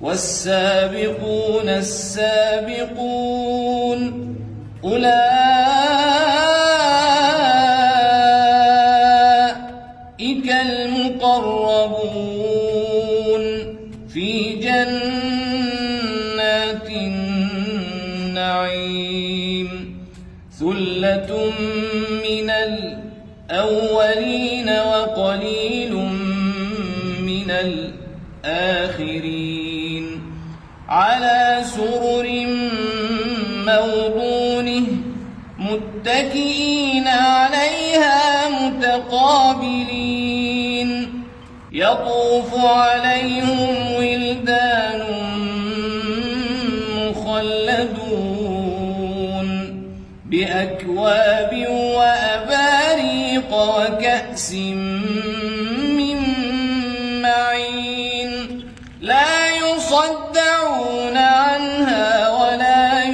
والسابقون السابقون أولئك المقربون في جنات النعيم ثلة من الأولين وقليل من الآخرين على سرر موضونه متكئين عليها متقابلين يطوف عليهم ولدان مخلدون بأكواب وأباريق وكأس من معين لا يصدعون عنها ولا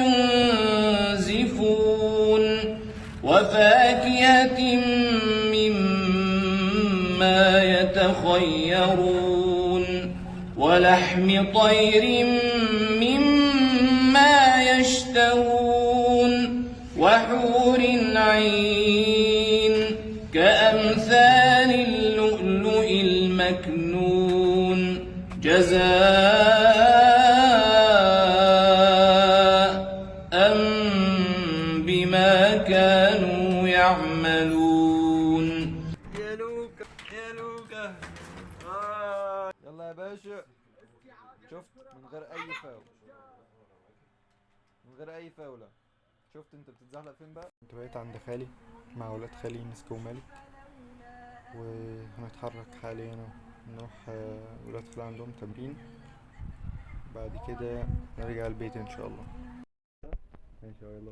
ينزفون وفاكهة مما يتخيرون ولحم طير مما يشتهون وحور عين كأمثال اللؤلؤ المكنون جزاء بما كانوا يعملون. يا لوكا يا لوكا يلا يا باشا. شفت من غير اي فاول، من غير اي فاولة. شفت انت بتتزحلق فين بقى؟ كنت بقيت عند خالي مع ولاد خالي مسك ومالك، وهنتحرك حاليا نروح ولاد خالي عندهم تمرين، بعد كده نرجع البيت ان شاء الله. ماشي يلا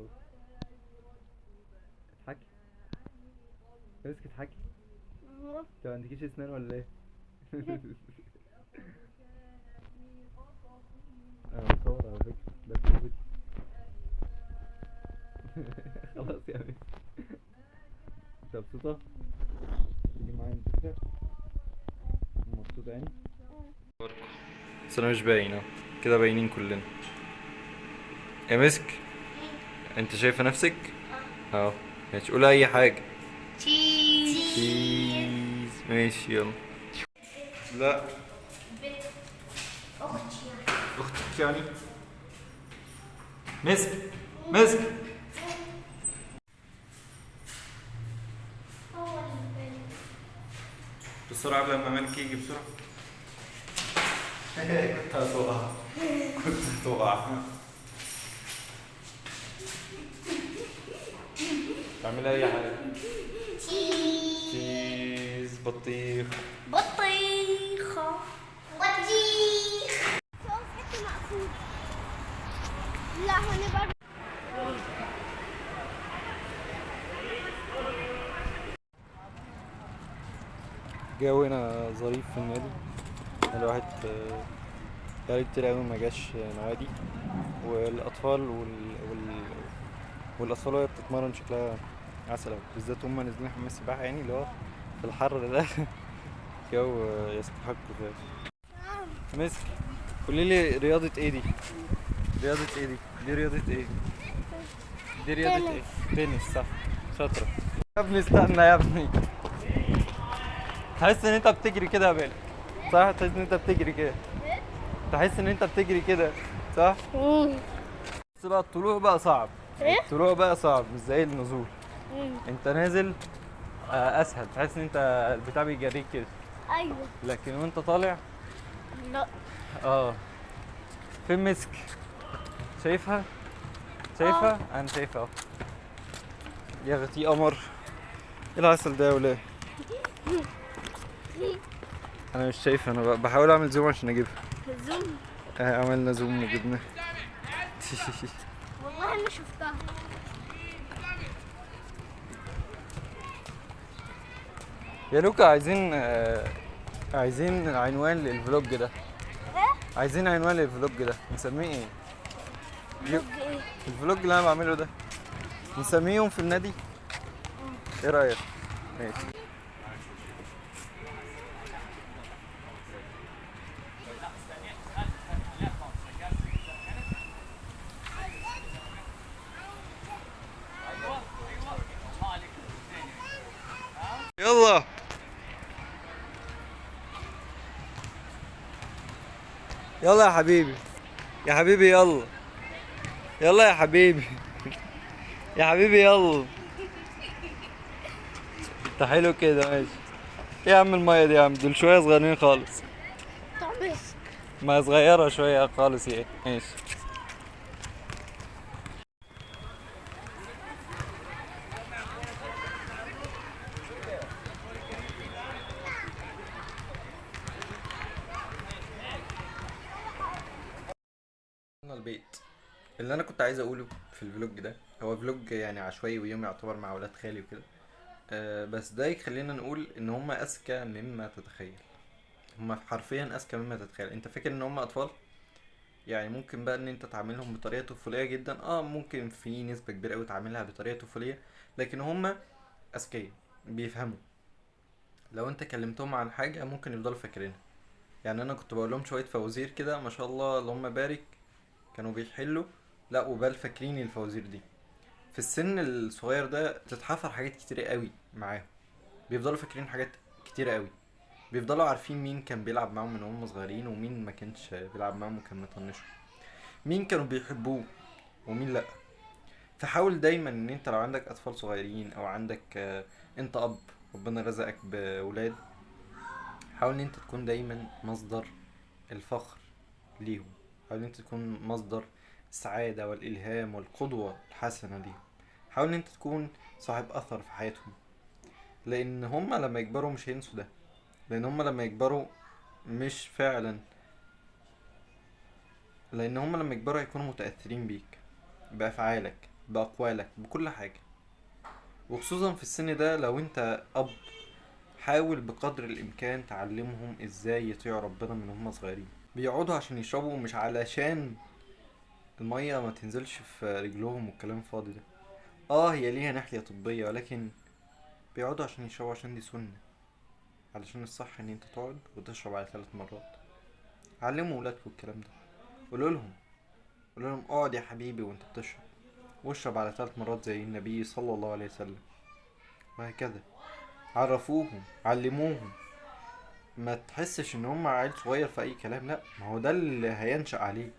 اضحكي بس اضحكي. انت ما عندكيش اسنان ولا ايه؟ انا مصور على فكرة، ده فيديو. خلاص يا بنت انت مبسوطة؟ تيجي معايا نسافر؟ مبسوطة يعني؟ بس انا مش باين اهو، كده باينين كلنا. يا مسك انت شايفة نفسك؟ اهو ماشي، قولي اي حاجة. تشيز. ماشي يلا. لا اختك يعني. مسك مسك بسرعة قبل ما مالك يجي بسرعة. كنت هتقع، كنت هتقع. تعملي اي حاجة. تشيز. بطيخ. بطيخة. بطيخ. حتى مقفول. لا هنبقى الجو هنا ظريف في النادي. الواحد بقالي كتير اوي مجاش نوادي، والاطفال والاطفال وهي بتتمرن شكلها عسل اوي، بالذات هما نازلين حمام السباحة يعني اللي هو في الحر ده. جو يستحق ذلك. مسك قوليلي رياضة ايه دي؟ رياضة ايه دي؟ دي رياضة ايه؟ دي رياضة ايه؟ تنس. صح، شاطرة يا ابني. استنى يا ابني، تحس ان انت بتجري كده يا بالي، صح؟ تحس ان انت بتجري كده، تحس ان انت بتجري كده، صح؟ بس بقى الطلوع بقى صعب. الطلوع بقى صعب مش زي النزول. انت نازل اسهل، تحس ان انت البتاع بيجريك كده. ايوه. لكن وانت طالع لا. فين مسك؟ شايفها؟ شايفها؟ انا شايفها اهو. يا اختي قمر، ايه العسل ده يا ولاد؟ انا مش شايفها، انا بحاول اعمل زوم عشان اجيبها. زوم؟ عملنا زوم وجبناها. والله انا شفتها. يا لوكا عايزين عنوان للفلوج ده. عايزين عنوان للفلوج ده نسميه ايه؟ فلوج ايه؟ الفلوج اللي انا بعمله ده نسميه يوم في النادي. ايه رايك؟ ماشي. يلا يا حبيبي، يا حبيبي يلا، يلا يا حبيبي، يا حبيبي يلا. انت حلو كده ماشي. ايه يا عم المية دي يا عم؟ دول شوية صغيرين خالص. طعمس. ما صغيرة شوية خالص ايه ماشي. وصلنا البيت. اللي انا كنت عايز اقوله في الفلوج ده، هو فلوج يعني عشوائي ويوم يعتبر مع ولاد خالي وكده. بس ده يخلينا نقول ان هم اذكى مما تتخيل. هم حرفيا اذكى مما تتخيل. انت فاكر ان هم اطفال؟ يعني ممكن بقى ان انت تعاملهم بطريقه طفوليه جدا، ممكن في نسبه كبيره قوي تعاملها بطريقه طفوليه، لكن هم اذكياء، بيفهموا. لو انت كلمتهم عن حاجه ممكن يفضلوا فاكرينها. يعني انا كنت بقول لهم شويه فوازير كده، ما شاء الله اللهم بارك، كانوا بيحلوا. لا وبال فاكرين الفوازير دي. في السن الصغير ده تتحفر حاجات كتيرة قوي معاهم. بيفضلوا فاكرين حاجات كتيرة قوي. بيفضلوا عارفين مين كان بيلعب معاهم من هم صغيرين، ومين ما كانش بيلعب معاهم وكان مطنشه، مين كانوا بيحبوه ومين لا. فحاول دايما ان انت لو عندك اطفال صغيرين او عندك انت اب ربنا رزقك بولاد، حاول ان انت تكون دايما مصدر الفخر ليهم. حاول ان انت تكون مصدر السعادة والالهام والقدوة الحسنة ليهم. حاول ان انت تكون صاحب اثر في حياتهم، لان هما لما يكبروا مش هينسوا ده. لان هما لما يكبروا مش فعلا لان هما لما يكبروا هيكونوا متأثرين بيك، بافعالك، باقوالك، بكل حاجة. وخصوصا في السن ده لو انت اب، حاول بقدر الامكان تعلمهم ازاي يطيعوا ربنا من هم صغيرين. بيقعدوا عشان يشربوا، مش علشان المية ما تنزلش في رجلهم والكلام الفاضي ده. هي ليها ناحية طبية، ولكن بيقعدوا عشان يشربوا، عشان دي سنة. علشان الصح ان انت تقعد وتشرب على 3 مرات. علموا ولادكم الكلام ده. قولوا لهم اقعد يا حبيبي وانت بتشرب، واشرب على 3 مرات زي النبي صلى الله عليه وسلم. وهكذا. عرفوهم، علموهم. ما تحسش ان هم عيل صغير في اي كلام، لا، ما هو ده اللي هينشأ عليه.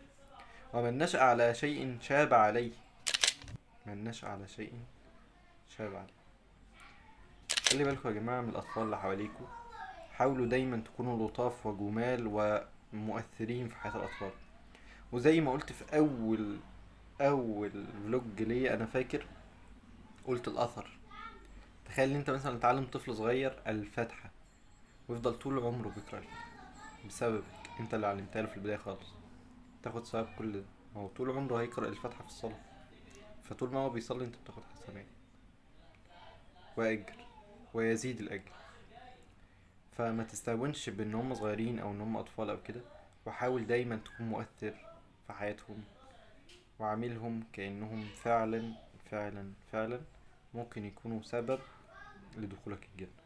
ومن نشأ على شيء شاب عليه. من نشأ على شيء شاب عليه. خلي بالكم يا جماعة من الأطفال اللي حواليكوا. حاولوا دايما تكونوا لطاف وجمال ومؤثرين في حياة الأطفال. وزي ما قلت في أول فلوج ليا أنا فاكر، قلت الأثر. تخيل انت مثلا تعلم طفل صغير الفاتحة، ويفضل طول عمره بيقرأ الفاتحة بسببك انت اللي علمتها له في البداية خالص. تاخد ثواب كل ده. هو طول عمره هيقرأ الفاتحة في الصلاة، فطول ما هو بيصلي انت بتاخد حسنات وأجر ويزيد الأجر. فما تستهونش بان هم صغيرين او ان هم اطفال او كده. وحاول دايما تكون مؤثر في حياتهم، وعاملهم كأنهم فعلا فعلا فعلا ممكن يكونوا سبب لدخولك الجنة.